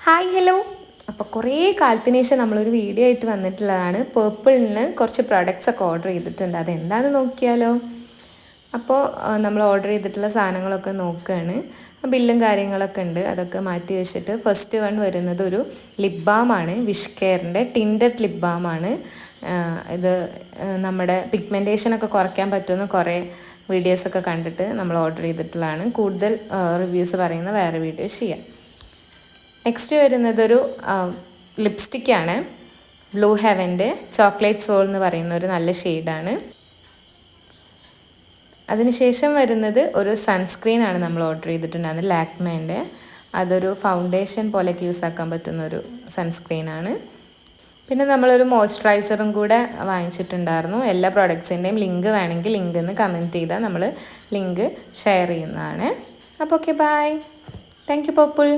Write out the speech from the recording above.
Hi hello. അപ്പോൾ കുറേ കാലത്തിന് ശേഷം നമ്മളൊരു വീഡിയോ ആയിട്ട് വന്നിട്ടുള്ളതാണ്. പേർപ്പിളിന് കുറച്ച് പ്രൊഡക്ട്സ് ഒക്കെ ഓർഡർ ചെയ്തിട്ടുണ്ട്. അതെന്താണെന്ന് നോക്കിയാലോ. അപ്പോൾ നമ്മൾ ഓർഡർ ചെയ്തിട്ടുള്ള സാധനങ്ങളൊക്കെ നോക്കുകയാണ്. ബില്ലും കാര്യങ്ങളൊക്കെ ഉണ്ട്. അതൊക്കെ മാറ്റി വെച്ചിട്ട് ഫസ്റ്റ് വൺ വരുന്നത് ഒരു ലിപ് ബാമാണ്. വിഷ് കെയറിൻ്റെ ടിൻറ്റഡ് ലിപ് ബാമാണ്. ഇത് നമ്മുടെ പിഗ്മെൻറ്റേഷനൊക്കെ കുറയ്ക്കാൻ പറ്റുന്ന കുറേ വീഡിയോസൊക്കെ കണ്ടിട്ട് നമ്മൾ ഓർഡർ ചെയ്തിട്ടുള്ളതാണ്. കൂടുതൽ റിവ്യൂസ് പറയുന്ന വേറെ വീഡിയോസ് ചെയ്യാം. നെക്സ്റ്റ് വരുന്നതൊരു ലിപ്സ്റ്റിക്കാണ്. ബ്ലൂ ഹെവൻ്റെ ചോക്ലേറ്റ് സോൾ എന്ന് പറയുന്ന ഒരു നല്ല ഷെയ്ഡാണ്. അതിനുശേഷം വരുന്നത് ഒരു സൺസ്ക്രീനാണ് നമ്മൾ ഓർഡർ ചെയ്തിട്ടുണ്ടായിരുന്നത്, ലാക്മേൻ്റെ. അതൊരു ഫൗണ്ടേഷൻ പോലെയൊക്കെ യൂസ് ആക്കാൻ പറ്റുന്ന ഒരു സൺസ്ക്രീനാണ്. പിന്നെ നമ്മളൊരു മോയ്സ്ചറൈസറും കൂടെ വാങ്ങിച്ചിട്ടുണ്ടായിരുന്നു. എല്ലാ പ്രോഡക്ട്സിൻ്റെയും ലിങ്ക് വേണമെങ്കിൽ ലിങ്ക് എന്ന് കമൻറ്റ് ചെയ്താൽ നമ്മൾ ലിങ്ക് ഷെയർ ചെയ്യുന്നതാണ്. അപ്പോൾ okay, bye. Thank you purple.